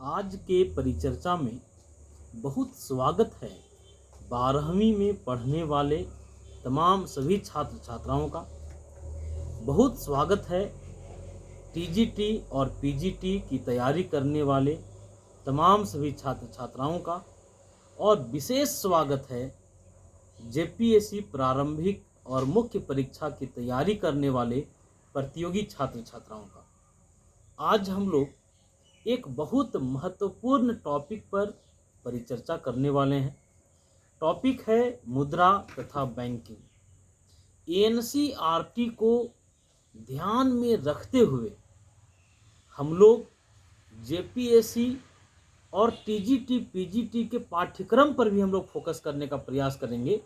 आज के परिचर्चा में बहुत स्वागत है 12वीं में पढ़ने वाले तमाम सभी छात्र छात्राओं का। बहुत स्वागत है टीजीटी और पीजीटी की तैयारी करने वाले तमाम सभी छात्र छात्राओं का, और विशेष स्वागत है जेपीएससी प्रारंभिक और मुख्य परीक्षा की तैयारी करने वाले प्रतियोगी छात्र छात्राओं का। आज हम लोग एक बहुत महत्वपूर्ण टॉपिक पर परिचर्चा करने वाले हैं। टॉपिक है मुद्रा तथा बैंकिंग। एनसीईआरटी को ध्यान में रखते हुए हम लोग जेपीएससी और टीजीटी पीजीटी के पाठ्यक्रम पर भी हम लोग फोकस करने का प्रयास करेंगे,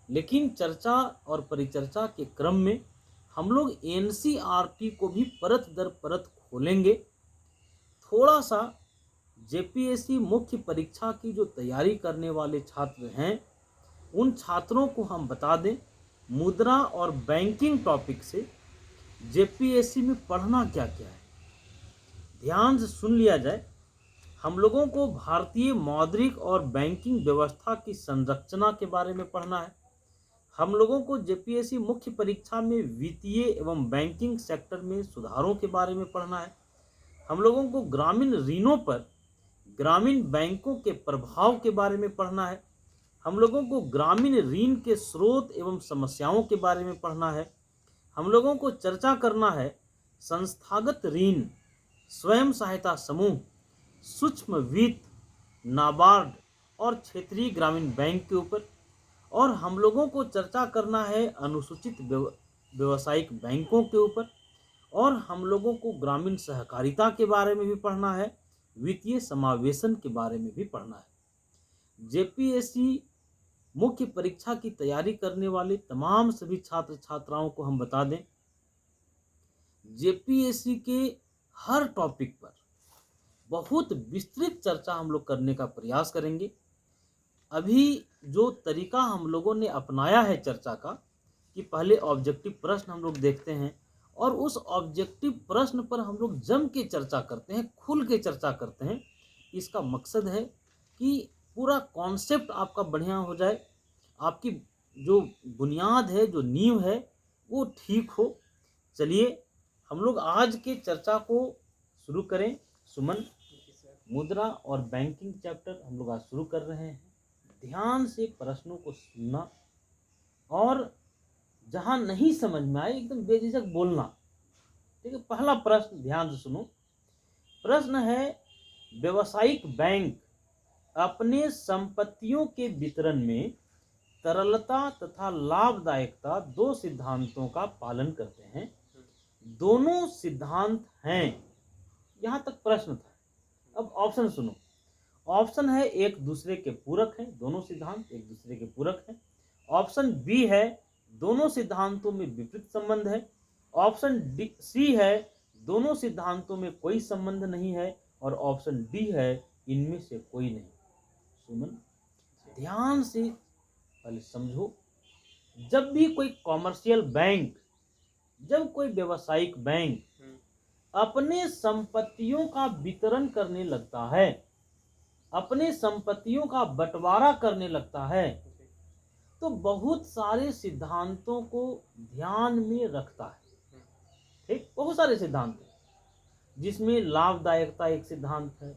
लेकिन चर्चा और परिचर्चा के क्रम में हम लोग एनसीईआरटी को भी परत दर परत खोलेंगे। थोड़ा सा जेपीएससी मुख्य परीक्षा की जो तैयारी करने वाले छात्र हैं उन छात्रों को हम बता दें मुद्रा और बैंकिंग टॉपिक से जेपीएससी में पढ़ना क्या क्या है। ध्यान से सुन लिया जाए। हम लोगों को भारतीय मौद्रिक और बैंकिंग व्यवस्था की संरचना के बारे में पढ़ना है। हम लोगों को जेपीएससी मुख्य परीक्षा में वित्तीय एवं बैंकिंग सेक्टर में सुधारों के बारे में पढ़ना है। हम लोगों को ग्रामीण ऋणों पर ग्रामीण बैंकों के प्रभाव के बारे में पढ़ना है। हम लोगों को ग्रामीण ऋण के स्रोत एवं समस्याओं के बारे में पढ़ना है। हम लोगों को चर्चा करना है संस्थागत ऋण, स्वयं सहायता समूह, सूक्ष्म वित्त, नाबार्ड और क्षेत्रीय ग्रामीण बैंक के ऊपर। और हम लोगों को चर्चा करना है अनुसूचित व्यवसायिक बैंकों के ऊपर। और हम लोगों को ग्रामीण सहकारिता के बारे में भी पढ़ना है, वित्तीय समावेशन के बारे में भी पढ़ना है। जेपीएससी मुख्य परीक्षा की तैयारी करने वाले तमाम सभी छात्र छात्राओं को हम बता दें जेपीएससी के हर टॉपिक पर बहुत विस्तृत चर्चा हम लोग करने का प्रयास करेंगे। अभी जो तरीका हम लोगों ने अपनाया है चर्चा का कि पहले ऑब्जेक्टिव प्रश्न हम लोग देखते हैं और उस ऑब्जेक्टिव प्रश्न पर हम लोग जम के चर्चा करते हैं, खुल के चर्चा करते हैं। इसका मकसद है कि पूरा कॉन्सेप्ट आपका बढ़िया हो जाए, आपकी जो बुनियाद है, जो नींव है वो ठीक हो। चलिए हम लोग आज के चर्चा को शुरू करें। सुमन, मुद्रा और बैंकिंग चैप्टर हम लोग आज शुरू कर रहे हैं। ध्यान से प्रश्नों को सुनना और जहां नहीं समझ में आए एकदम बेझिझक बोलना। ठीक है, पहला प्रश्न ध्यान से सुनो। प्रश्न है व्यावसायिक बैंक अपने संपत्तियों के वितरण में तरलता तथा लाभदायकता दो सिद्धांतों का पालन करते हैं। दोनों सिद्धांत हैं। यहां तक प्रश्न था। अब ऑप्शन सुनो। ऑप्शन है एक दूसरे के पूरक हैं, दोनों सिद्धांत एक दूसरे के पूरक हैं। ऑप्शन बी है दोनों सिद्धांतों में विपरीत संबंध है। ऑप्शन सी है दोनों सिद्धांतों में कोई संबंध नहीं है। और ऑप्शन डी है इनमें से कोई नहीं। सुमन, ध्यान से पहले समझो। जब भी कोई कॉमर्शियल बैंक, जब कोई व्यावसायिक बैंक अपने संपत्तियों का वितरण करने लगता है, अपने संपत्तियों का बंटवारा करने लगता है, तो बहुत सारे सिद्धांतों को ध्यान में रखता है। ठीक, बहुत सारे सिद्धांत हैं जिसमें लाभदायकता एक सिद्धांत है,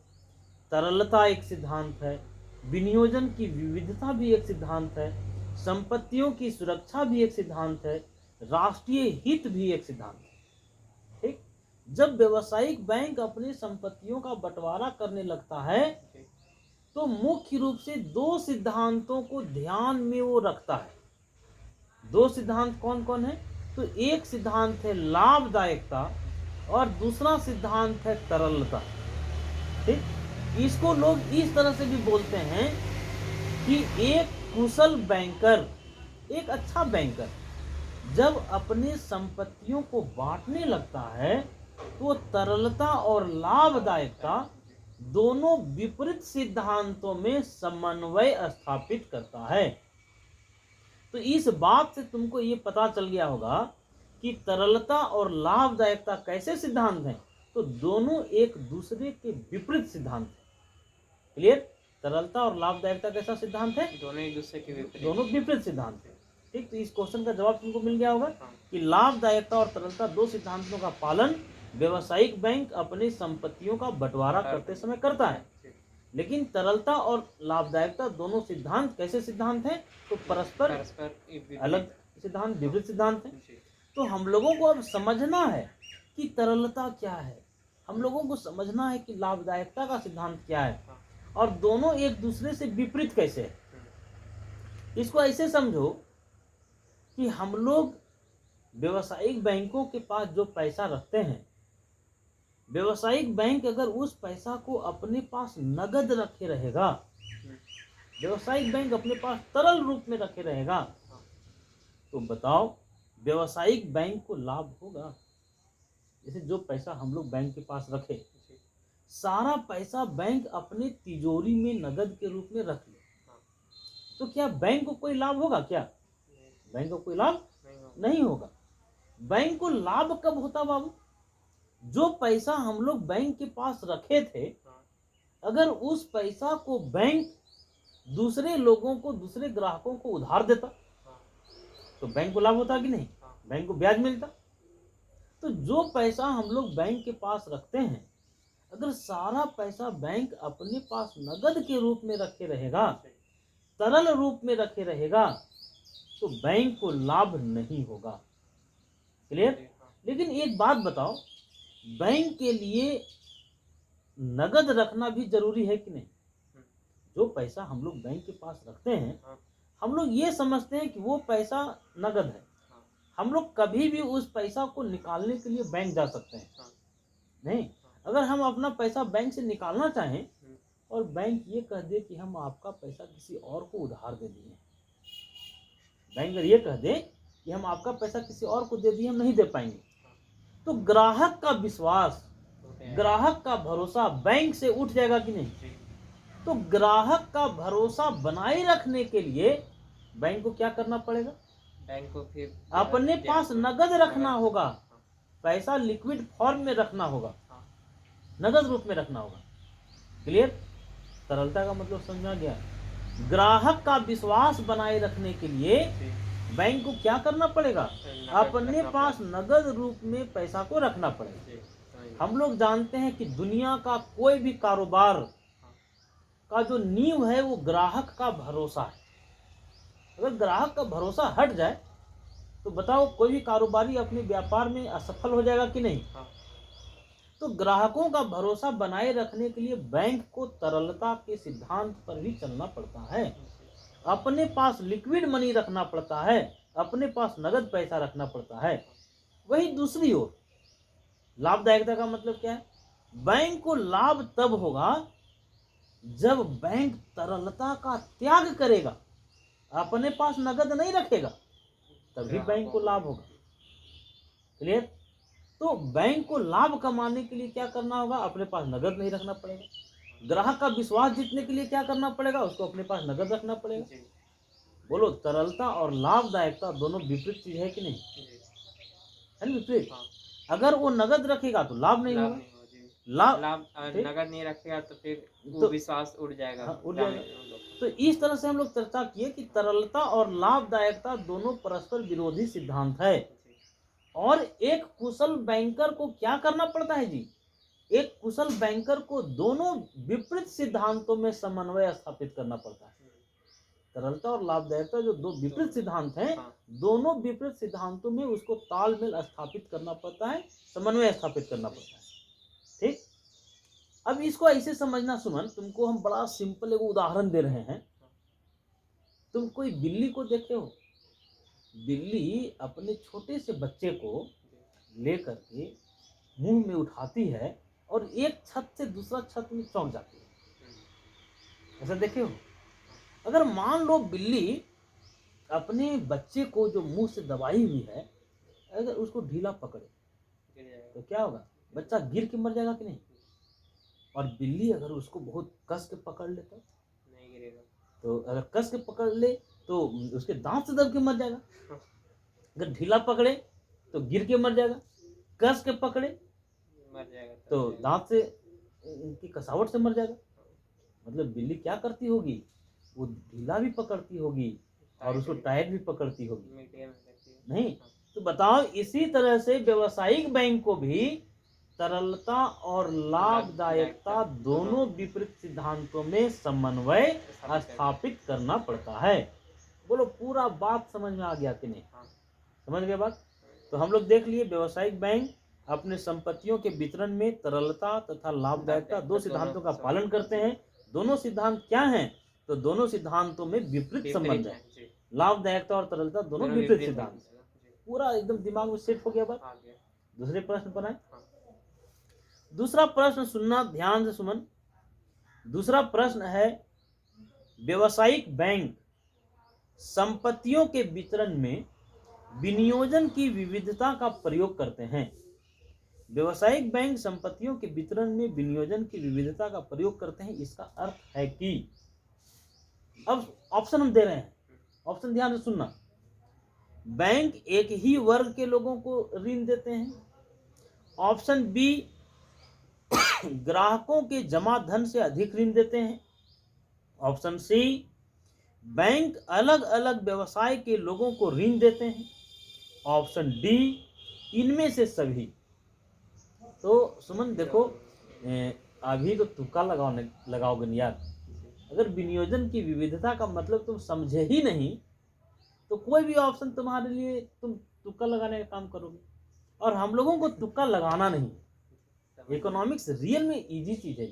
तरलता एक सिद्धांत है, विनियोजन की विविधता भी एक सिद्धांत है, संपत्तियों की सुरक्षा भी एक सिद्धांत है, राष्ट्रीय हित भी एक सिद्धांत है। ठीक, जब व्यावसायिक बैंक अपनी संपत्तियों का बंटवारा करने लगता है तो मुख्य रूप से दो सिद्धांतों को ध्यान में वो रखता है। दो सिद्धांत कौन कौन है? तो एक सिद्धांत है लाभदायकता और दूसरा सिद्धांत है तरलता। ठीक, इसको लोग इस तरह से भी बोलते हैं कि एक कुशल बैंकर, एक अच्छा बैंकर जब अपने संपत्तियों को बांटने लगता है तो तरलता और लाभदायकता दोनों विपरीत सिद्धांतों में समन्वय स्थापित करता है। तो इस बात से तुमको ये पता चल गया होगा कि तरलता और लाभदायकता कैसे सिद्धांत हैं। तो दोनों एक दूसरे के विपरीत सिद्धांत है। क्लियर? तरलता और लाभदायकता कैसा सिद्धांत है? दोनों एक दूसरे के विपरीत, दोनों विपरीत सिद्धांत है। ठीक, तो इस क्वेश्चन का जवाब तुमको मिल गया होगा हाँ। कि लाभदायकता और तरलता दो सिद्धांतों का पालन व्यवसायिक बैंक अपनी संपत्तियों का बंटवारा करते समय करता है। लेकिन तरलता और लाभदायकता दोनों सिद्धांत कैसे सिद्धांत हैं? तो परस्पर अलग सिद्धांत, विपरीत सिद्धांत हैं। तो हम लोगों को अब समझना है कि तरलता क्या है, हम लोगों को समझना है कि लाभदायकता का सिद्धांत क्या है, और दोनों एक दूसरे से विपरीत कैसे है। इसको ऐसे समझो कि हम लोग व्यवसायिक बैंकों के पास जो पैसा रखते हैं, व्यवसायिक बैंक अगर उस पैसा को अपने पास नगद रखे रहेगा, व्यवसायिक बैंक अपने पास तरल रूप में रखे रहेगा, तो बताओ व्यवसायिक बैंक को लाभ होगा? जैसे जो पैसा हम लोग बैंक के पास रखे, सारा पैसा बैंक अपने तिजोरी में नगद के रूप में रख ले, तो क्या बैंक को कोई लाभ होगा? क्या बैंक को कोई लाभ नहीं होगा। बैंक को लाभ कब होता बाबू? जो पैसा हम लोग बैंक के पास रखे थे, अगर उस पैसा को बैंक दूसरे लोगों को, दूसरे ग्राहकों को उधार देता, तो बैंक को लाभ होता कि नहीं? बैंक को ब्याज मिलता। तो जो पैसा हम लोग बैंक के पास रखते हैं, अगर सारा पैसा बैंक अपने पास नगद के रूप में रखे रहेगा, तरल रूप में रखे रहेगा, तो बैंक को लाभ नहीं होगा। क्लियर? लेकिन एक बात बताओ, बैंक के लिए नगद रखना भी जरूरी है कि नहीं? जो पैसा हम लोग बैंक के पास रखते हैं, हम लोग ये समझते हैं कि वो पैसा नगद है, हम लोग कभी भी उस पैसा को निकालने के लिए बैंक जा सकते हैं। नहीं, अगर हम अपना पैसा बैंक से निकालना चाहें और बैंक ये कह दे कि हम आपका पैसा किसी और को उधार दे दिए, बैंक अगर ये कह दे कि हम आपका पैसा किसी और को दे दिए, हम नहीं दे पाएंगे, तो ग्राहक का विश्वास, ग्राहक का भरोसा बैंक से उठ जाएगा कि नहीं? तो ग्राहक का भरोसा बनाए रखने के लिए बैंक को क्या करना पड़ेगा? बैंक को फिर अपने पास नगद रखना होगा, पैसा लिक्विड फॉर्म में रखना होगा, नगद रूप में रखना होगा। क्लियर? तरलता का मतलब समझा गया? ग्राहक का विश्वास बनाए रखने के लिए बैंक को क्या करना पड़ेगा? अपने पास नगद रूप में पैसा को रखना पड़ेगा। हम लोग जानते हैं कि दुनिया का कोई भी कारोबार का जो नींव है वो ग्राहक का भरोसा है। अगर ग्राहक का भरोसा हट जाए तो बताओ कोई भी कारोबारी अपने व्यापार में असफल हो जाएगा कि नहीं? तो ग्राहकों का भरोसा बनाए रखने के लिए बैंक को तरलता के सिद्धांत पर भी चलना पड़ता है, अपने पास लिक्विड मनी रखना पड़ता है, अपने पास नगद पैसा रखना पड़ता है। वही दूसरी ओर लाभदायकता का मतलब क्या है? बैंक को लाभ तब होगा जब बैंक तरलता का त्याग करेगा, अपने पास नगद नहीं रखेगा, तभी बैंक को लाभ होगा। क्लियर? तो बैंक को लाभ कमाने के लिए क्या करना होगा? अपने पास नगद नहीं रखना पड़ेगा। ग्राहक का विश्वास जीतने के लिए क्या करना पड़ेगा? उसको अपने पास नगद रखना पड़ेगा। बोलो, तरलता और लाभदायकता दोनों विपरीत चीज है कि नहीं? है विपरीत। अगर वो नगद रखेगा तो लाभ नहीं होगा, लाभ नगद नहीं रखेगा तो फिर वो विश्वास उड़ जाएगा। उड़ जाएगा। तो इस तरह से हम लोग चर्चा किए कि तरलता और लाभदायकता दोनों परस्पर विरोधी सिद्धांत है, और एक कुशल बैंकर को क्या करना पड़ता है जी? एक कुशल बैंकर को दोनों विपरीत सिद्धांतों में समन्वय स्थापित करना पड़ता है। तरलता और लाभदायकता जो दो विपरीत सिद्धांत हैं, दोनों विपरीत सिद्धांतों में उसको तालमेल स्थापित करना पड़ता है, समन्वय स्थापित करना पड़ता है। ठीक, अब इसको ऐसे समझना सुमन, तुमको हम बड़ा सिंपल एक उदाहरण दे रहे हैं। तुम कोई बिल्ली को देखे हो? बिल्ली अपने छोटे से बच्चे को लेकर के मुंह में उठाती है और एक छत से दूसरा छत में चौंक जाती है, ऐसा देखे हो? अगर मान लो बिल्ली अपने बच्चे को जो मुंह से दबाई हुई है, अगर उसको ढीला पकड़े तो क्या होगा? बच्चा गिर के मर जाएगा कि नहीं? और बिल्ली अगर उसको बहुत कस के पकड़ ले तो नहीं गिरेगा। तो अगर कस के पकड़ ले तो उसके दांत से दब के मर जाएगा। अगर ढीला पकड़े तो गिर के मर जाएगा, कस के पकड़े मर जाएगा तो दांत से की कसावट से मर जाएगा। मतलब बिल्ली क्या करती होगी, वो ढीला भी पकड़ती होगी और उसको टाइट भी पकड़ती होगी, मीडियम रहती है। नहीं? तो बताओ, इसी तरह से व्यावसायिक बैंक को भी तरलता और लाभदायकता दोनों विपरीत सिद्धांतों में समन्वय स्थापित करना पड़ता है। बोलो, पूरा बात समझ में आ गया कि नहीं? हाँ। समझ गए बात? तो हम लोग देख लिए व्यावसायिक बैंक अपने संपत्तियों के वितरण में तरलता तथा लाभदायकता दो सिद्धांतों का पालन करते हैं। दोनों सिद्धांत क्या हैं? तो दोनों सिद्धांतों में विपरीत संबंध है। लाभदायकता और तरलता दोनों विपरीत सिद्धांत है। पूरा एकदम दिमाग में सेट हो गया बात। दूसरे प्रश्न पर आए। दूसरा प्रश्न सुनना ध्यान से सुमन। दूसरा प्रश्न है, व्यावसायिक बैंक संपत्तियों के वितरण में विनियोजन की विविधता का प्रयोग करते हैं। व्यावसायिक बैंक संपत्तियों के वितरण में विनियोजन की विविधता का प्रयोग करते हैं। इसका अर्थ है कि, अब ऑप्शन हम दे रहे हैं, ऑप्शन ध्यान से सुनना। बैंक एक ही वर्ग के लोगों को ऋण देते हैं। ऑप्शन बी, ग्राहकों के जमा धन से अधिक ऋण देते हैं। ऑप्शन सी, बैंक अलग अलग व्यवसाय के लोगों को ऋण देते हैं। ऑप्शन डी, इनमें से सभी। तो सुमन देखो, अभी तो तुक्का लगाओगे नहीं यार। अगर विनियोजन की विविधता का मतलब तुम समझे ही नहीं तो कोई भी ऑप्शन तुम्हारे लिए तुम तुक्का लगाने का काम करोगे। और हम लोगों को तुक्का लगाना नहीं। इकोनॉमिक्स रियल में इजी चीज है।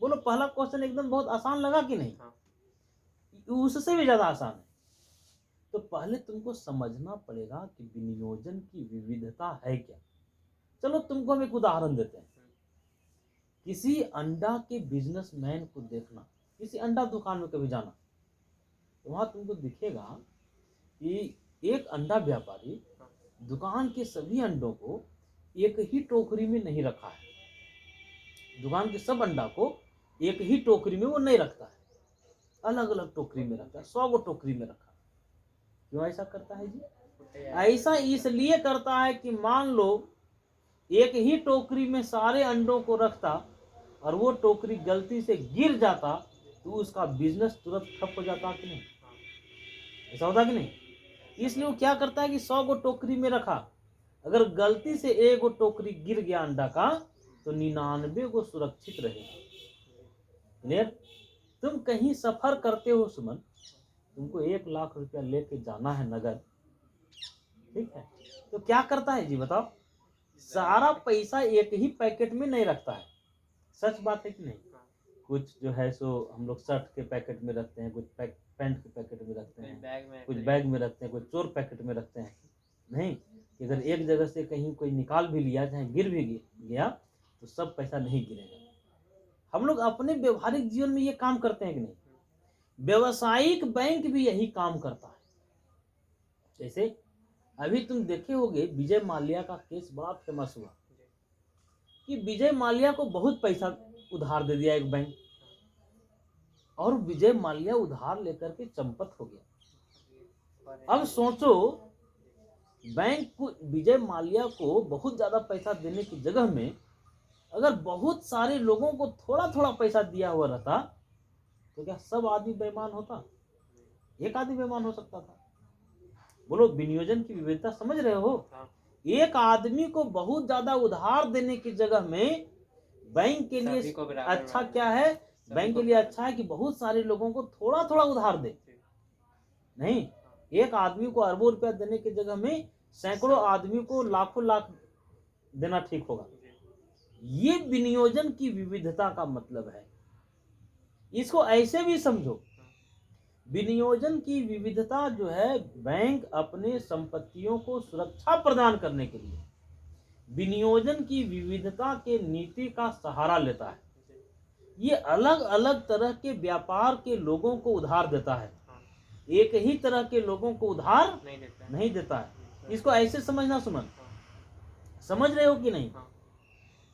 बोलो, पहला क्वेश्चन एकदम बहुत आसान लगा कि नहीं? उससे भी ज्यादा आसान है। तो पहले तुमको समझना पड़ेगा कि विनियोजन की विविधता है क्या। चलो तुमको हम एक उदाहरण देते हैं। किसी अंडा के बिजनेसमैन को देखना, किसी अंडा दुकान में कभी जाना, तो वहां तुमको दिखेगा कि एक अंडा व्यापारी दुकान के सभी अंडों को एक ही टोकरी में नहीं रखा है। दुकान के सब अंडा को एक ही टोकरी में वो नहीं रखता है, अलग अलग टोकरी में रखता है। 100 गो टोकरी में रखा। क्यों ऐसा करता है जी? ऐसा इसलिए करता है कि मान लो एक ही टोकरी में सारे अंडों को रखता और वो टोकरी गलती से गिर जाता तो उसका बिजनेस तुरंत ठप हो जाता कि नहीं? ऐसा होता कि नहीं? इसलिए वो क्या करता है कि 100 गो टोकरी में रखा, अगर गलती से एक गो टोकरी गिर गया अंडा का तो 99 गो सुरक्षित रहेगा। क्लियर? तुम कहीं सफर करते हो सुमन, तुमको 1 लाख रुपया लेके जाना है नगद, ठीक है? तो क्या करता है जी बताओ? सारा पैसा एक ही पैकेट में नहीं रखता है। सच बात है कि नहीं? कुछ जो है सो हम लोग शर्ट के पैकेट में रखते हैं, कुछ पैंट के पैकेट में रखते हैं, कुछ बैग में रखते हैं, कुछ चोर पैकेट में रखते हैं। नहीं कि अगर एक जगह से कहीं कोई निकाल भी लिया, चाहे गिर भी गया, तो सब पैसा नहीं गिरेगा। हम लोग अपने व्यवहारिक जीवन में ये काम करते हैं कि नहीं? व्यावसायिक बैंक भी यही काम करता है। जैसे अभी तुम देखे होगे, विजय माल्या का केस बड़ा फेमस हुआ कि विजय माल्या को बहुत पैसा उधार दे दिया एक बैंक, और विजय माल्या उधार लेकर के चंपत हो गया। अब सोचो, बैंक को विजय माल्या को बहुत ज्यादा पैसा देने की जगह में अगर बहुत सारे लोगों को थोड़ा थोड़ा पैसा दिया हुआ रहता तो क्या सब आदमी बेईमान होता? एक आदमी बेईमान हो सकता था। बोलो, विनियोजन की विविधता समझ रहे हो? एक आदमी को बहुत ज्यादा उधार देने की जगह में बैंक के लिए अच्छा क्या है? बैंक के लिए अच्छा है कि बहुत सारे लोगों को थोड़ा थोड़ा उधार दे। नहीं, एक आदमी को अरबों रुपया देने की जगह में सैकड़ों आदमी को लाखों लाख देना ठीक होगा। ये विनियोजन की विविधता का मतलब है। इसको ऐसे भी समझो, विनियोजन की विविधता जो है, बैंक अपने संपत्तियों को सुरक्षा प्रदान करने के लिए विनियोजन की विविधता के नीति का सहारा लेता है। ये अलग अलग तरह के व्यापार के लोगों को उधार देता है, एक ही तरह के लोगों को उधार नहीं देता है। इसको ऐसे समझना सुमन, समझ रहे हो कि नहीं?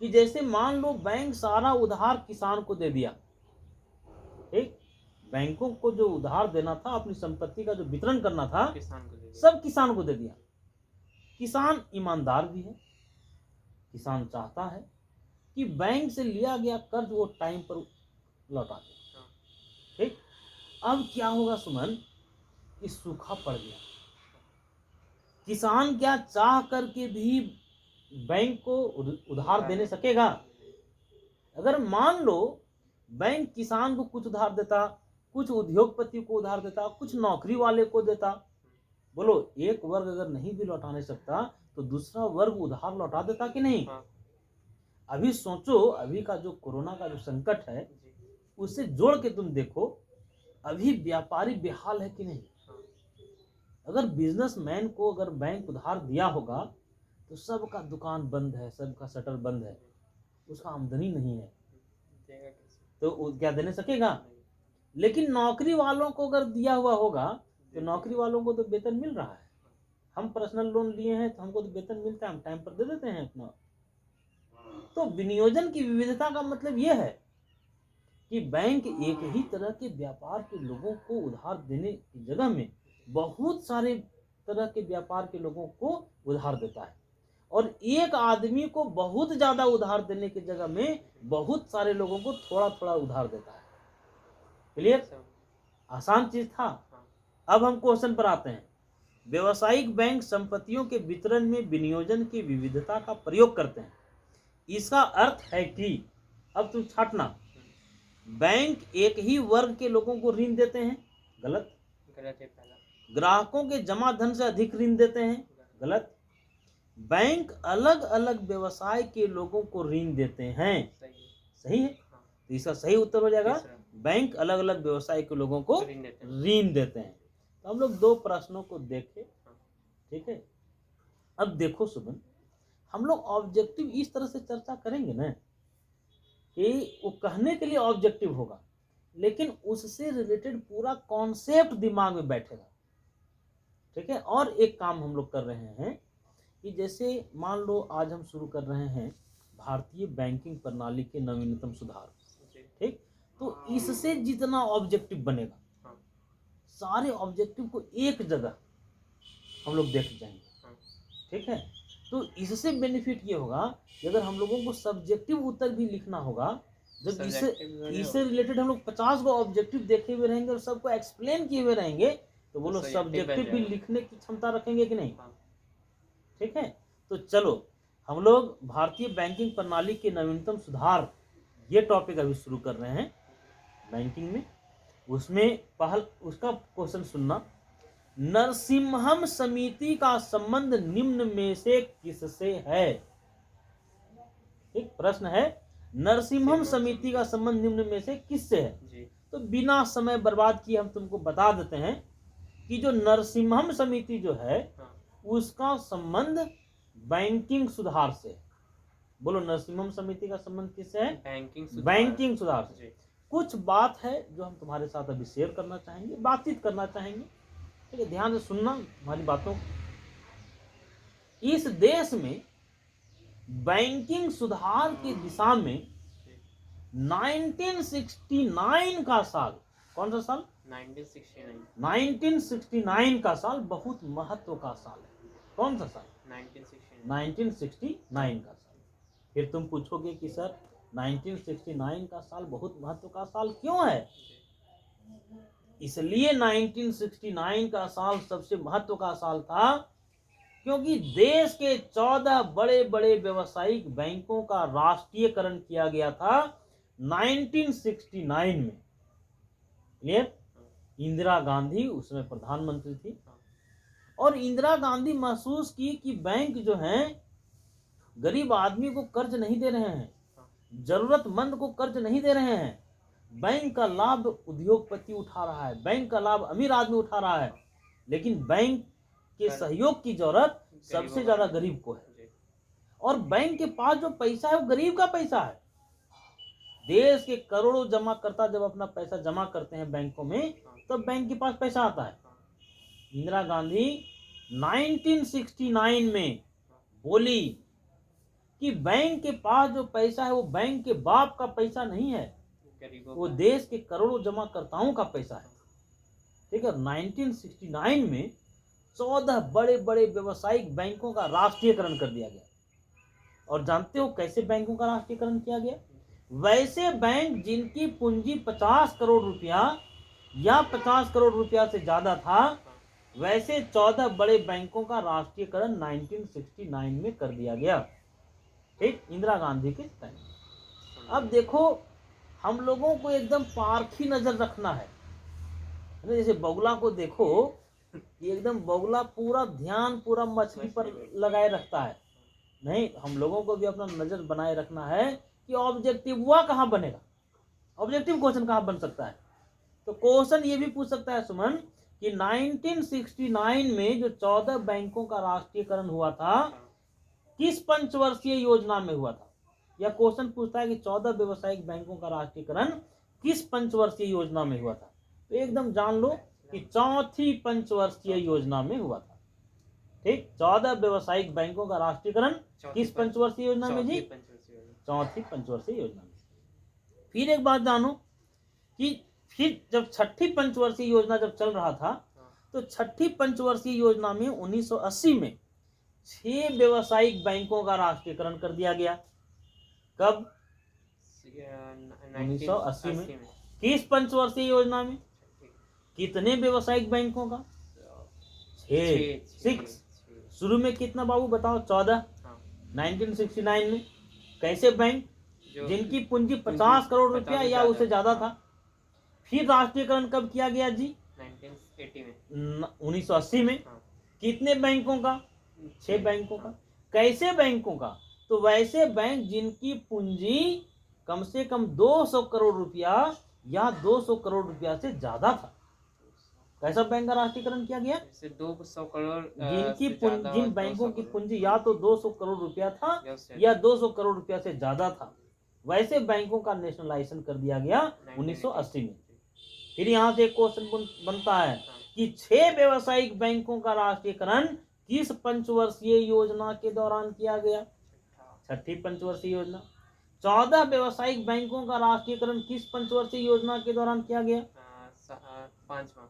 कि जैसे मान लो बैंक सारा उधार किसान को दे दिया, ठीक? बैंकों को जो उधार देना था, अपनी संपत्ति का जो वितरण करना था, सब किसान को दे दिया। किसान ईमानदार भी है, किसान चाहता है कि बैंक से लिया गया कर्ज वो टाइम पर लौटा दे। हाँ। ठीक, अब क्या होगा सुमन कि सूखा पड़ गया, किसान क्या चाह करके भी बैंक को उधार देने सकेगा? अगर मान लो बैंक किसान को कुछ उधार देता, कुछ उद्योगपति को उधार देता, कुछ नौकरी वाले को देता, बोलो एक वर्ग अगर नहीं भी लौटाने सकता तो दूसरा वर्ग उधार लौटा देता कि नहीं? हाँ। अभी सोचो, अभी का जो कोरोना का जो संकट है जी। उससे जोड़ के तुम देखो, अभी व्यापारी बेहाल है कि नहीं? हाँ। अगर बिजनेसमैन को अगर बैंक उधार दिया होगा तो सबका दुकान बंद है, सबका शटर बंद है, उसका आमदनी नहीं है, देगा कैसे? तो वो क्या देने सकेगा? नहीं। लेकिन नौकरी वालों को अगर दिया हुआ होगा तो नौकरी वालों को तो वेतन मिल रहा है, हम पर्सनल लोन लिए हैं तो हमको तो वेतन मिलता है, हम टाइम पर दे देते हैं अपना। तो विनियोजन की विविधता का मतलब यह है कि बैंक एक ही तरह के व्यापार के लोगों को उधार देने की जगह में बहुत सारे तरह के व्यापार के लोगों को उधार देता है, और एक आदमी को बहुत ज्यादा उधार देने की जगह में बहुत सारे लोगों को थोड़ा थोड़ा उधार देता है। क्लियर? सब। आसान चीज था। हाँ। अब हम क्वेश्चन पर आते हैं। व्यवसायिक बैंक संपत्तियों के वितरण में विनियोजन की विविधता का प्रयोग करते हैं। इसका अर्थ है कि, अब तुम छाटना, बैंक एक ही वर्ग के लोगों को ऋण देते हैं, गलत। गलत है पहला। ग्राहकों के जमा धन से अधिक ऋण देते हैं, गलत। बैंक अलग अलग व्यवसाय के लोगों को ऋण देते हैं, सही है। सही है। हाँ। तो इसका सही उत्तर हो जाएगा तीसरा। बैंक अलग अलग व्यवसाय के लोगों को ऋण देते हैं। ऋण देते हैं। तो हम लोग दो प्रश्नों को देखें, हाँ। ठीक है। अब देखो सुमन, हम लोग ऑब्जेक्टिव इस तरह से चर्चा करेंगे ना कि वो कहने के लिए ऑब्जेक्टिव होगा, लेकिन उससे रिलेटेड पूरा कॉन्सेप्ट दिमाग में बैठेगा, ठीक है। और एक काम हम लोग कर रहे हैं कि जैसे मान लो आज हम शुरू कर रहे हैं भारतीय बैंकिंग प्रणाली के नवीनतम सुधार, जी। ठीक। तो इससे जितना ऑब्जेक्टिव बनेगा, हाँ। सारे ऑब्जेक्टिव को एक जगह हम लोग देख जाएंगे, हाँ। ठीक है। तो इससे बेनिफिट ये होगा कि अगर हम लोगों को सब्जेक्टिव उत्तर भी लिखना होगा, जब इससे Subjective वाले इससे रिलेटेड हम लोग 50 गो ऑब्जेक्टिव देखे हुए रहेंगे और सबको एक्सप्लेन किए हुए रहेंगे, तो बोलो subjective बन सब्जेक्टिव भी जाएगा। लिखने की क्षमता रखेंगे कि नहीं? हाँ। ठीक है। तो चलो हम लोग भारतीय बैंकिंग प्रणाली के नवीनतम सुधार, ये टॉपिक अभी शुरू कर रहे हैं बैंकिंग में। उसमें पहल उसका क्वेश्चन सुनना, नरसिम्हम समिति का संबंध निम्न में से किससे है? एक प्रश्न है, नरसिम्हम समिति का संबंध निम्न में से किससे है? जी। तो बिना समय बर्बाद किए हम तुमको बता देते हैं कि जो नरसिम्हम समिति जो है हाँ। उसका संबंध बैंकिंग सुधार से है। बोलो नरसिम्हम समिति का संबंध किससे है? बैंकिंग सुधार से। जी। कुछ बात है जो हम तुम्हारे साथ अभी शेयर करना चाहेंगे, बातचीत करना चाहेंगे, ठीक है। ध्यान से सुनना हमारी बातों को। इस देश में बैंकिंग सुधार की दिशा में 1969 का साल, कौन सा साल? 1969। 1969 का साल बहुत महत्व का साल है। कौन सा साल? 1969 का साल। फिर तुम पूछोगे कि सर 1969 का साल बहुत महत्व का साल क्यों है? इसलिए 1969 का साल सबसे महत्व का साल था क्योंकि देश के 14 बड़े बड़े व्यवसायिक बैंकों का राष्ट्रीयकरण किया गया था 1969 में। क्लियर? इंदिरा गांधी उसमें प्रधानमंत्री थी और इंदिरा गांधी महसूस की कि बैंक जो हैं गरीब आदमी को कर्ज नहीं दे रहे हैं, जरूरतमंद को कर्ज नहीं दे रहे हैं। बैंक का लाभ उद्योगपति उठा रहा है, बैंक का लाभ अमीर आदमी उठा रहा है, लेकिन बैंक के सहयोग की जरूरत सबसे ज्यादा गरीब को है। और बैंक के पास जो पैसा है वो गरीब का पैसा है। देश के करोड़ों जमाकर्ता जब अपना पैसा जमा करते हैं बैंकों में, तब बैंक के पास पैसा आता है। इंदिरा गांधी 1969 में बोली कि बैंक के पास जो पैसा है वो बैंक के बाप का पैसा नहीं है, वो देश के करोड़ों जमाकर्ताओं का पैसा है। ठीक है। 1969 में 14 बड़े बड़े व्यवसायिक बैंकों का राष्ट्रीयकरण कर दिया गया। और जानते हो कैसे बैंकों का राष्ट्रीयकरण किया गया? वैसे बैंक जिनकी पूंजी 50 करोड़ रुपया या 50 करोड़ रुपया से ज्यादा था, वैसे 14 बड़े बैंकों का राष्ट्रीयकरण 1969 में कर दिया गया। ठीक, इंदिरा गांधी के टाइम। अब देखो, हम लोगों को एकदम पारखी नजर रखना है। जैसे बगुला को देखो, ये एकदम बगुला पूरा ध्यान पूरा मछली पर लगाए रखता है। नहीं, हम लोगों को भी अपना नजर बनाए रखना है कि ऑब्जेक्टिव हुआ कहाँ बनेगा, ऑब्जेक्टिव क्वेश्चन कहाँ बन सकता है। तो क्वेश्चन ये भी पूछ सकता है सुमन कि 1969 में जो 14 बैंकों का राष्ट्रीयकरण हुआ था, किस पंचवर्षीय योजना में हुआ था? यह क्वेश्चन पूछता है कि 14 व्यावसायिक बैंकों का राष्ट्रीयकरण किस पंचवर्षीय योजना में हुआ था? तो एकदम जान लो कि चौथी पंचवर्षीय योजना में हुआ था। ठीक, 14 व्यावसायिक बैंकों का राष्ट्रीयकरण किस पंचवर्षीय योजना में जी? चौथी पंचवर्षीय योजना में। फिर एक बात जानो कि फिर जब छठी पंचवर्षीय योजना जब चल रहा था, तो छठी पंचवर्षीय योजना में 1980 में 6 व्यावसायिक बैंकों का राष्ट्रीयकरण कर दिया गया। कब? 1980 में। किस पंचवर्षीय योजना में? कितने व्यावसायिक बैंकों का? 6। शुरू में कितना बाबू बताओ? 14। 1969 में कैसे बैंक? जिनकी पूंजी 50 करोड़ रुपया या उससे ज्यादा था। फिर राष्ट्रीयकरण कब किया गया जी? 1980 में। कितने बैंकों का? 6 बैंकों का। कैसे बैंकों का? तो वैसे बैंक जिनकी पूंजी कम से कम 200 करोड़ रुपया या 200 करोड़ रुपया से ज्यादा था। कैसा बैंक का राष्ट्रीयकरण किया गया? 200 करोड़ जिन बैंकों की पूंजी या तो 200 करोड़ रुपया था या 200 करोड़ रुपया से ज्यादा था, वैसे बैंकों का नेशनलाइजेशन कर दिया गया 1980 में। फिर यहाँ से एक क्वेश्चन बनता है कि 6 व्यावसायिक बैंकों का राष्ट्रीयकरण किस पंचवर्षीय योजना के दौरान किया गया? छठी पंचवर्षीय योजना। 14 व्यावसायिक बैंकों का राष्ट्रीयकरण किस पंचवर्षीय योजना के दौरान किया गया?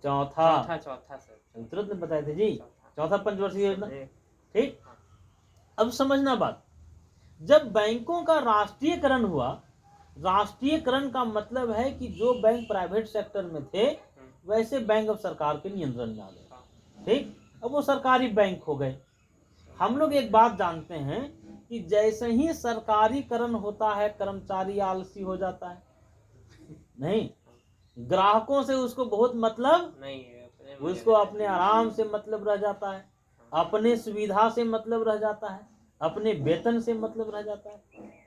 चौथा सर, तुरंत में बताए थे जी, चौथा पंचवर्षीय योजना। ठीक, अब समझना बात, जब बैंकों का राष्ट्रीयकरण हुआ, राष्ट्रीयकरण का मतलब है कि जो बैंक प्राइवेट सेक्टर में थे वैसे बैंक अब सरकार के नियंत्रण में आ गए। ठीक, अब वो सरकारी बैंक हो गए। हम लोग एक बात जानते हैं कि जैसे ही सरकारीकरण होता है, कर्मचारी आलसी हो जाता है। नहीं, ग्राहकों से उसको बहुत मतलब नहीं है, उसको अपने आराम से मतलब रह जाता है, अपने सुविधा से मतलब रह जाता है, अपने वेतन से मतलब रह जाता है।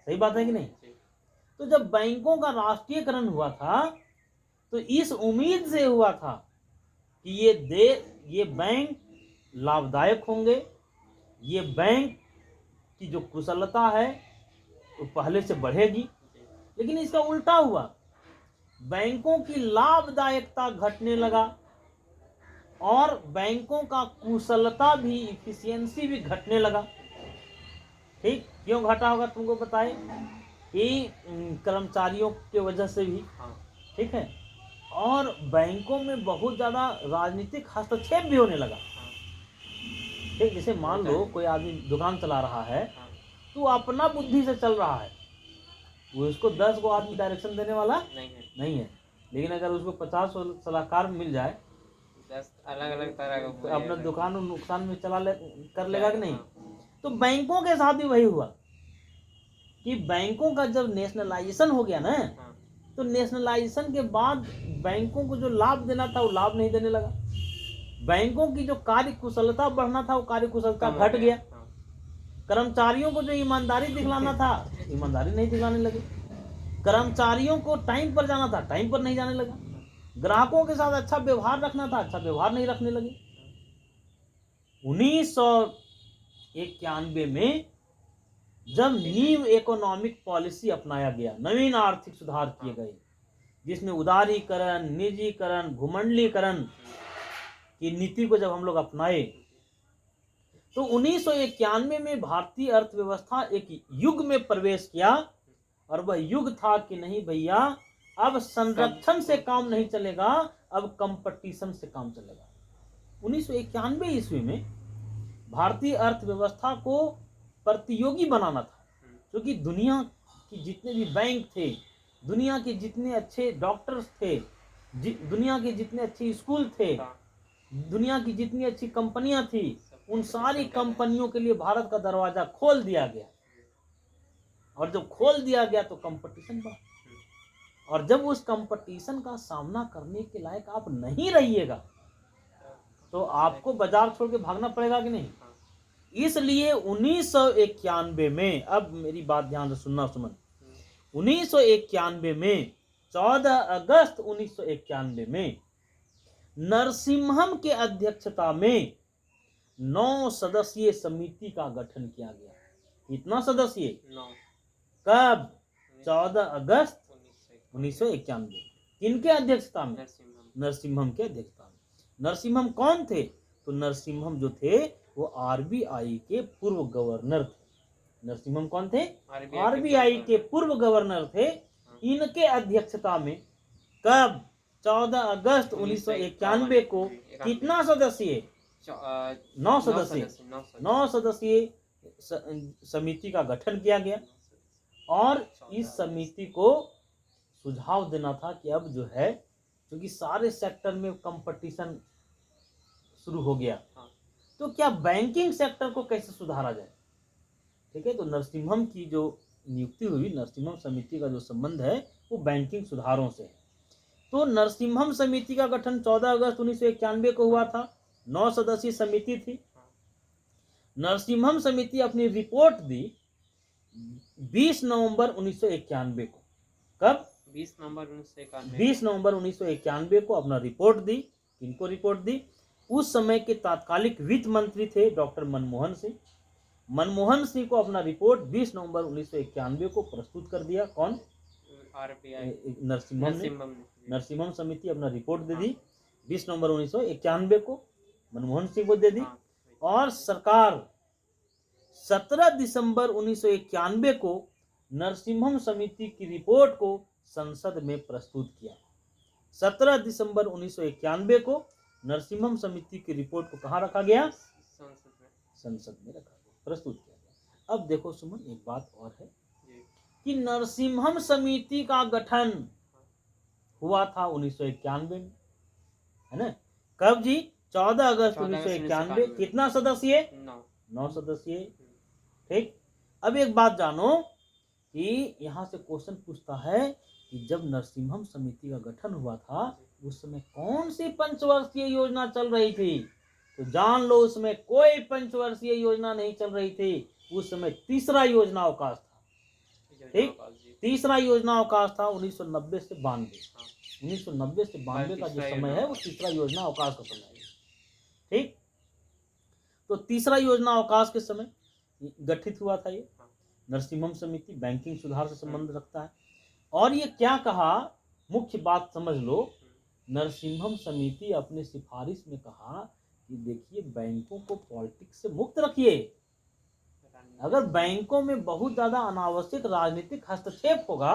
सही बात है कि नहीं? तो जब बैंकों का राष्ट्रीयकरण हुआ था, तो इस उम्मीद से हुआ था कि ये बैंक लाभदायक होंगे, ये बैंक की जो कुशलता है वो पहले से बढ़ेगी। लेकिन इसका उल्टा हुआ, बैंकों की लाभदायकता घटने लगा और बैंकों का कुशलता भी, इफिशियंसी भी घटने लगा। ठीक, क्यों घटा होगा तुमको बताए? कि कर्मचारियों के वजह से भी। ठीक है, और बैंकों में बहुत ज्यादा राजनीतिक हस्तक्षेप भी होने लगा। ठीक, जैसे मान लो कोई आदमी दुकान चला रहा है, तो अपना बुद्धि से चल रहा है, वो उसको 10 गो आदमी डायरेक्शन देने वाला नहीं है। लेकिन अगर उसको 50 सलाहकार मिल जाए, 10 अलग-अलग तरह का, तो अपना दुकान नुकसान में कर लेगा कि नहीं? तो बैंकों के साथ भी वही हुआ कि बैंकों का जब नेशनलाइजेशन हो गया ना, तो नेशनलाइजेशन के बाद बैंकों को जो लाभ देना था वो लाभ नहीं देने लगा। बैंकों की जो कार्य कुशलता बढ़ना था वो कार्य कुशलता घट गया। कर्मचारियों को जो ईमानदारी दिखलाना था, ईमानदारी नहीं दिखलाने लगे। कर्मचारियों को टाइम पर जाना था, टाइम पर नहीं जाने लगा। ग्राहकों के साथ अच्छा व्यवहार रखना था, अच्छा व्यवहार नहीं रखने लगे। 1991 में जब न्यू इकोनॉमिक पॉलिसी अपनाया गया, नवीन आर्थिक सुधार किए गए, जिसमें उदारीकरण, निजीकरण, घुमंडलीकरण की नीति को जब हम लोग अपनाए, तो 1991 में भारतीय अर्थव्यवस्था एक युग में प्रवेश किया। और वह युग था कि नहीं भैया, अब संरक्षण से काम नहीं चलेगा, अब कंपटीशन से काम चलेगा। 1991 ईस्वी में भारतीय अर्थव्यवस्था को प्रतियोगी बनाना था, क्योंकि दुनिया की जितने भी बैंक थे, दुनिया के जितने अच्छे डॉक्टर्स थे, दुनिया के जितने अच्छे स्कूल थे, हाँ, दुनिया की जितनी अच्छी कंपनियां थी, सब उन सारी competition कर रहे हैं। कंपनियों के लिए भारत का दरवाजा खोल दिया गया। और जब खोल दिया गया तो कंपटीशन बढ़ा, और जब उस कंपटीशन का सामना करने के लायक आप नहीं रहिएगा तो आपको बाजार छोड़ के भागना पड़ेगा कि नहीं। हाँ, इसलिए 1991 में, अब मेरी बात ध्यान से सुनना सुमन, 1991 में 14 अगस्त 1991 में नरसिम्हम के अध्यक्षता में 9 सदस्यीय समिति का गठन किया गया। कितना सदस्यीय? 9 कब? 14 अगस्त 1991 1991। किनके अध्यक्षता में? नरसिम्हम। नरसिम्हम के अध्यक्षता में। नरसिम्हम कौन थे? तो नरसिम्हम जो थे वो आरबीआई के पूर्व गवर्नर थे। नरसिम्हम कौन थे? आरबीआई के पूर्व गवर्नर थे। इनके अध्यक्षता में कब? 14 अगस्त 1991 को कितना सदस्यीय? 9 सदस्यीय 9 सदस्यीय समिति का गठन किया गया। और इस समिति को सुझाव देना था कि अब जो है, क्योंकि सारे सेक्टर में कंपटीशन शुरू हो गया, तो क्या बैंकिंग सेक्टर को कैसे सुधारा जाए। ठीक है, तो नरसिम्हम की जो नियुक्ति हुई, नरसिम्हम समिति का जो संबंध है वो बैंकिंग सुधारों से है। तो नरसिम्हम समिति का गठन 14 अगस्त 1991 को हुआ था। 9 सदस्यीय समिति थी। नरसिम्हम समिति अपनी रिपोर्ट दी 20 नवंबर 1991 को। कब? 20 नवंबर 1991। 20 नवंबर 1991 को अपना रिपोर्ट दी। किनको रिपोर्ट दी? उस समय के तात्कालिक वित्त मंत्री थे डॉक्टर मनमोहन सिंह। मनमोहन सिंह को अपना रिपोर्ट 20 नवंबर 1991 को प्रस्तुत कर दिया। कौन? आरबीआई नरसिम्हम ने। नरसिम्हम समिति अपना रिपोर्ट दे दी 20 नवंबर 1991 को, मनमोहन सिंह को दे दी। और सरकार 17 दिसंबर 1991 को नरसिम्हम समिति की रिपोर्ट को संसद में प्रस्तुत किया। 17 दिसंबर 1991 को नरसिम्हम समिति की रिपोर्ट को कहाँ रखा गया? संसद में रखा गया, प्रस्तुत किया गया। अब देखो सुमन, एक बात और है कि नरसिम्हम समिति का गठन हुआ था 1991 में, है ना। कब जी? 14 अगस्त 1991। कितना सदस्यीय? 9 सदस्यीय। ठीक। अब एक बात जानो कि यहाँ से क्वेश्चन पूछता है कि जब नरसिम्हम समिति का गठन हुआ था उस समय कौन सी पंचवर्षीय योजना चल रही थी? तो जान लो, उसमें कोई पंचवर्षीय योजना नहीं चल रही थी। उस समय तीसरा योजना अवकाश था। ठीक, तीसरा योजना अवकाश था 1990 से 92। 1990 से 92 का जो समय है वो तीसरा योजना अवकाश का समय है। ठीक, तो तीसरा योजना अवकाश के समय गठित हुआ था ये नरसिम्हम समिति। बैंकिंग सुधार से संबंध रखता है। और ये क्या कहा, मुख्य बात समझ लो, नरसिम्हम समिति अपने सिफारिश में कहा कि देखिए बैंकों को पॉलिटिक्स से मुक्त रखिए। अगर बैंकों में बहुत ज्यादा अनावश्यक राजनीतिक हस्तक्षेप होगा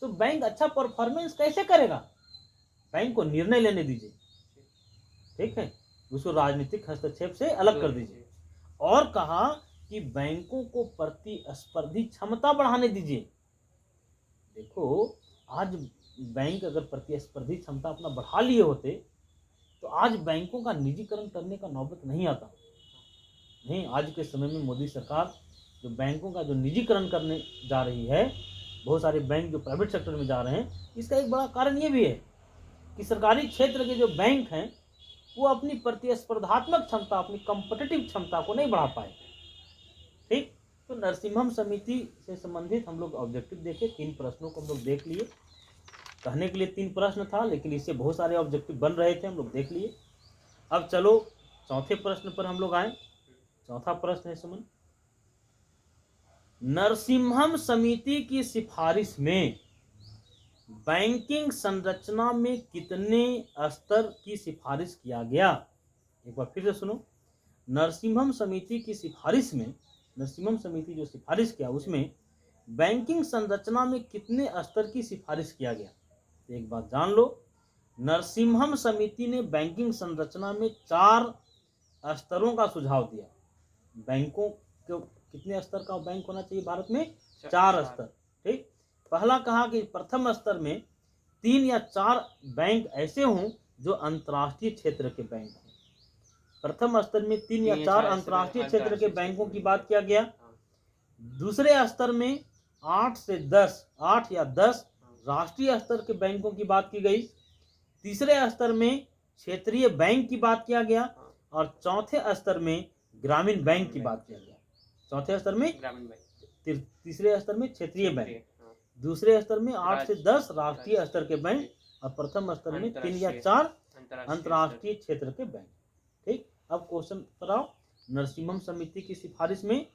तो बैंक अच्छा परफॉर्मेंस कैसे करेगा। बैंक को निर्णय लेने दीजिए, ठीक है, उसको राजनीतिक हस्तक्षेप से अलग कर दीजिए। और कहा कि बैंकों को प्रतिस्पर्धी क्षमता बढ़ाने दीजिए। देखो, आज बैंक अगर प्रतिस्पर्धी क्षमता अपना बढ़ा लिए होते तो आज बैंकों का निजीकरण करने का नौबत नहीं आता। नहीं, आज के समय में मोदी सरकार जो बैंकों का जो निजीकरण करने जा रही है, बहुत सारे बैंक जो प्राइवेट सेक्टर में जा रहे हैं, इसका एक बड़ा कारण ये भी है कि सरकारी क्षेत्र के जो बैंक हैं वो अपनी प्रतिस्पर्धात्मक क्षमता, अपनी कॉम्पिटिटिव क्षमता को नहीं बढ़ा पाए। ठीक, तो नरसिम्हम समिति से संबंधित हम लोग ऑब्जेक्टिव देखे। 3 प्रश्नों को हम लोग देख लिए। कहने के लिए 3 प्रश्न था लेकिन इससे बहुत सारे ऑब्जेक्टिव बन रहे थे, हम लोग देख लिए। अब चलो चौथे प्रश्न पर हम लोग आए। चौथा प्रश्न है सुमन, नरसिम्हम समिति की सिफारिश में बैंकिंग संरचना में कितने स्तर की सिफारिश किया गया। एक बार फिर से सुनो, नरसिम्हम समिति की सिफारिश में, नरसिम्हम समिति जो सिफारिश किया उसमें बैंकिंग संरचना में कितने स्तर की सिफारिश किया गया। एक बात जान लो, नरसिम्हम समिति ने बैंकिंग संरचना में 4 स्तरों का सुझाव दिया। बैंकों को कितने स्तर का बैंक होना चाहिए भारत में? 4 स्तर। ठीक, पहला कहा कि प्रथम स्तर में 3 या 4 बैंक ऐसे हों जो अंतर्राष्ट्रीय क्षेत्र के बैंक हों। प्रथम स्तर में 3 या 4 अंतर्राष्ट्रीय क्षेत्र के बैंकों की बात किया गया। दूसरे स्तर में 8 या 10 राष्ट्रीय स्तर के बैंकों की बात की गई। तीसरे स्तर में क्षेत्रीय बैंक की बात किया गया और चौथे स्तर में ग्रामीण बैंक की बात किया गया। चौथे स्तर में ग्रामीण बैंक, तीसरे स्तर में क्षेत्रीय बैंक, दूसरे स्तर में 8 से 10 राष्ट्रीय स्तर के बैंक और प्रथम स्तर में 3 या 4 अंतर्राष्ट्रीय क्षेत्र के बैंक। ठीक, अब क्वेश्चन पर आओ। नरसिम्हम समिति की सिफारिश में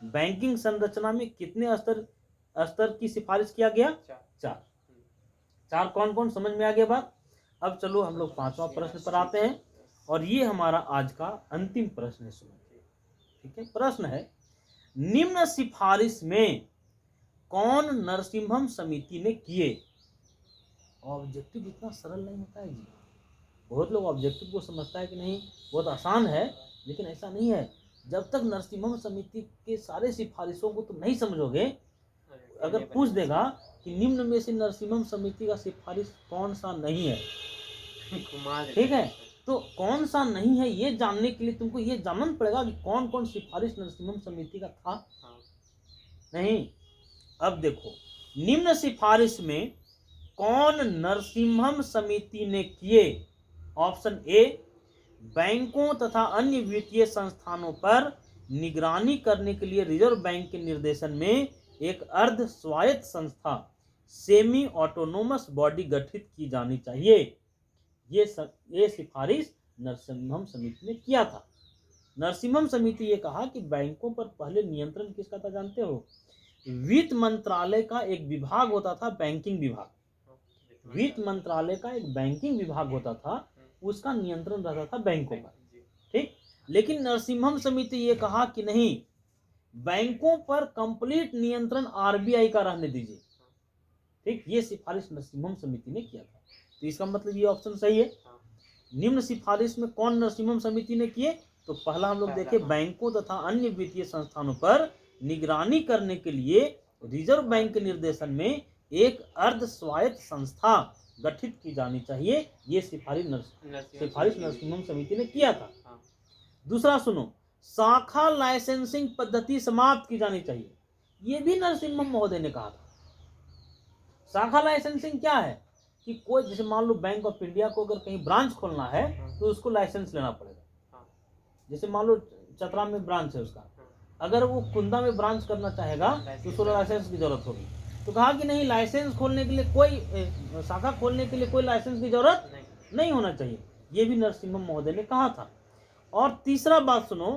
बैंकिंग संरचना में कितने स्तर की सिफारिश किया गया? 4। कौन कौन, समझ में आ गया बात। अब चलो हम लोग 5वां प्रश्न पर आते हैं और ये हमारा आज का अंतिम प्रश्न है। सुनो, ठीक है। प्रश्न है, निम्न सिफारिश में कौन नरसिम्हम समिति ने किए? ऑब्जेक्टिव इतना सरल नहीं होता है जी। बहुत लोग ऑब्जेक्टिव को समझता है कि नहीं बहुत आसान है, लेकिन ऐसा नहीं है। जब तक नरसिम्हम समिति के सारे सिफारिशों को तुम नहीं समझोगे, अगर पूछ देगा कि निम्न में से नरसिम्हम समिति का सिफारिश कौन सा नहीं है, ठीक है, तो कौन सा नहीं है ये जानने के लिए तुमको ये जानना पड़ेगा कि कौन कौन सिफारिश नरसिम्हम समिति का था। नहीं, अब देखो, निम्न सिफारिश में कौन नरसिम्हम समिति ने किए? ऑप्शन ए, बैंकों तथा अन्य वित्तीय संस्थानों पर निगरानी करने के लिए रिजर्व बैंक के निर्देशन में एक अर्ध स्वायत्त संस्था सेमी ऑटोनोमस बॉडी गठित की जानी चाहिए। ये सिफारिश नरसिम्हम समिति ने किया था। नरसिम्हम समिति ये कहा कि बैंकों पर पहले नियंत्रण किसका था जानते हो? वित्त मंत्रालय का एक विभाग होता था, बैंकिंग विभाग। वित्त मंत्रालय का एक बैंकिंग विभाग होता था, उसका नियंत्रण रहता था बैंकों पर। ठीक, लेकिन नरसिम्हम समिति ये कहा कि नहीं, बैंकों पर कंप्लीट नियंत्रण आरबीआई का रहने दीजिए। ठीक, ये सिफारिश नरसिम्हम समिति ने किया था। तो इसका मतलब ये ऑप्शन सही है। निम्न सिफारिश में कौन नरसिम्हम समिति ने किए? तो पहला हम लोग देखें, बैंकों तथा अन्य वित्तीय संस्थानों पर निगरानी करने के लिए रिजर्व बैंक के निर्देशन में एक अर्ध स्वायत्त संस्था गठित की जानी चाहिए। ये सिफारिश नरसिम्हम समिति ने किया था। दूसरा सुनो, शाखा लाइसेंसिंग पद्धति समाप्त की जानी चाहिए। ये भी नरसिम्हम महोदय ने कहा था। शाखा लाइसेंसिंग क्या है कि कोई, जैसे मान लो बैंक ऑफ इंडिया को अगर कहीं ब्रांच खोलना है तो उसको लाइसेंस लेना पड़ेगा। जैसे मान लो चतरा में ब्रांच है उसका, अगर वो कुंदा में ब्रांच करना चाहेगा तो उसको लाइसेंस की जरूरत होगी। तो कहा कि नहीं, लाइसेंस खोलने के लिए कोई शाखा खोलने के लिए कोई लाइसेंस की जरूरत नहीं होना चाहिए। ये भी नरसिम्हम महोदय ने कहा था। और तीसरा बात सुनो,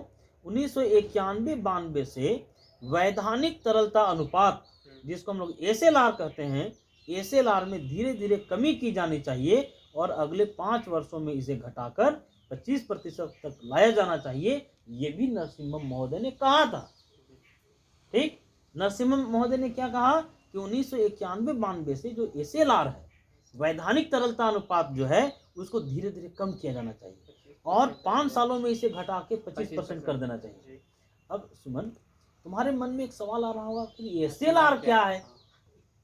1991-92 से वैधानिक तरलता अनुपात, जिसको हम लोग एसएलआर कहते हैं, एसएलआर में धीरे धीरे कमी की जानी चाहिए और अगले 5 वर्षों में इसे घटाकर 25% तक लाया जाना चाहिए। ये भी नरसिम्हम महोदय ने कहा था। ठीक, नरसिम्हम महोदय ने क्या कहा कि 1991-92 से जो एसएलआर है, वैधानिक तरलता अनुपात जो है, उसको धीरे धीरे कम किया जाना चाहिए और 5 सालों में इसे घटा के 25% कर देना चाहिए। अब सुमन, तुम्हारे मन में एक सवाल आ रहा होगा कि एसएलआर क्या है,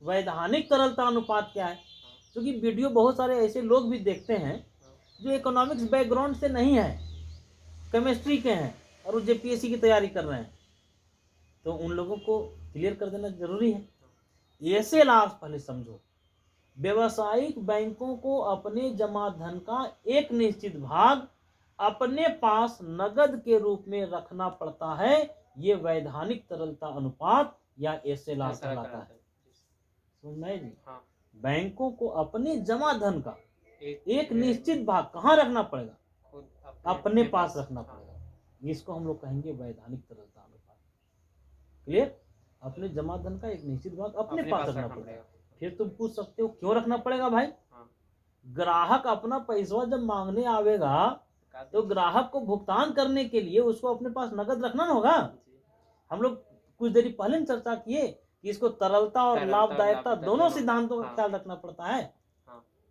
वैधानिक तरलता अनुपात क्या है? क्योंकि वीडियो बहुत सारे ऐसे लोग भी देखते हैं जो इकोनॉमिक्स बैकग्राउंड से नहीं है, केमिस्ट्री के हैं और वो जेपीएससी की तैयारी कर रहे हैं, तो उन लोगों को क्लियर कर देना जरूरी है। एसएलआर पहले समझो। व्यवसायिक बैंकों को अपने जमा धन का एक निश्चित भाग अपने पास नगद के रूप में रखना पड़ता है। ये वैधानिक तरलता अनुपात या एसएलआर कहलाता है। समझ में जी? बैंकों को अपने जमा धन का एक निश्चित भाग कहाँ रखना पड़ेगा? अपने पास रखना पड़ेगा। इसको हम लोग कहेंगे वैधानिक तरलता अनुपात। क्लियर? अपने जमा धन का एक निश्चित भाग अपने पास रखना पड़ेगा। फिर तुम पूछ सकते हो क्यों रखना पड़ेगा भाई? ग्राहक अपना पैसा जब मांगने आवेगा तो ग्राहक को भुगतान करने के लिए उसको अपने पास नगद रखना होगा। हम लोग कुछ देर पहले चर्चा किए कि इसको तरलता और लाभदायकता दोनों सिद्धांतों का ख्याल रखना पड़ता है।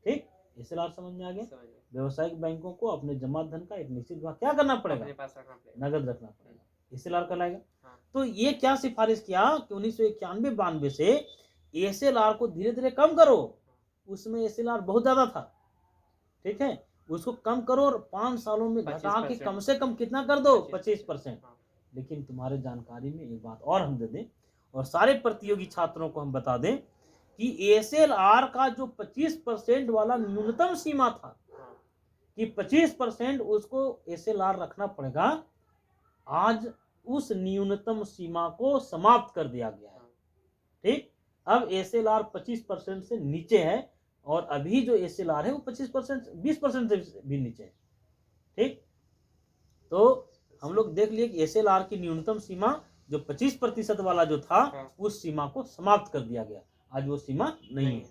ठीक, एसएलआर समझ में आ गया? व्यवसायिक बैंकों को अपने जमा धन का एक निश्चित भाग क्या करना पड़ेगा? नगद रखना पड़ेगा, एसएलआर कहलाएगा। तो ये क्या सिफारिश किया कि 1991-92 से एसएलआर को धीरे धीरे कम करो। उसमें एसएलआर बहुत ज़्यादा था, ठीक है, उसको कम करो और 5 सालों में घटा के 25% कम से कम कितना कर दो, 25%। 25%। हाँ, लेकिन तुम्हारे जानकारी में एक बात और हम दे दें और सारे प्रतियोगी छात्रों को हम बता दें कि एसएलआर का जो 25% वाला न्यूनतम सीमा था हाँ, कि 25% उसको एसएलआर रखना पड़ेगा, आज उस न्यूनतम सीमा को समाप्त कर दिया गया है। हाँ, ठीक, अब एसएलआर 25% से नीचे है और अभी जो एसएलआर है वो 25%, 20% से भी नीचे है। ठीक, तो हम लोग देख लिए कि एसएलआर की न्यूनतम सीमा जो 25% वाला जो था, हाँ, उस सीमा को समाप्त कर दिया गया, आज वो सीमा नहीं है।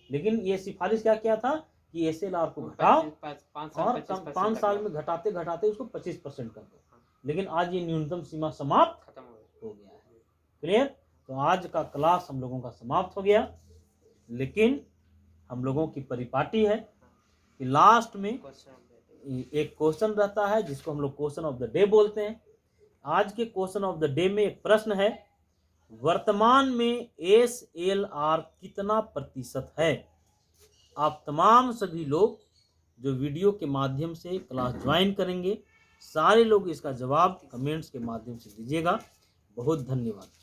लेकिन ये सिफारिश क्या किया था कि एसएलआर को घटाओ 5 साल और 25% 5 तक साल लाओ। में घटाते घटाते उसको 25% कर दो। हाँ, लेकिन आज ये न्यूनतम सीमा समाप्त खत्म हो गया। हो गया है। क्लियर? तो आज का क्लास हम लोगों का समाप्त हो गया, लेकिन हम लोगों की परिपाटी है कि लास्ट में क्वेश्चन ऑफ द डे। एक क्वेश्चन रहता है जिसको हम लोग क्वेश्चन ऑफ द डे बोलते हैं। आज के क्वेश्चन ऑफ द डे में एक प्रश्न है, वर्तमान में एसएलआर कितना प्रतिशत है? आप तमाम सभी लोग जो वीडियो के माध्यम से क्लास ज्वाइन करेंगे, सारे लोग इसका जवाब कमेंट्स के माध्यम से दीजिएगा। बहुत धन्यवाद।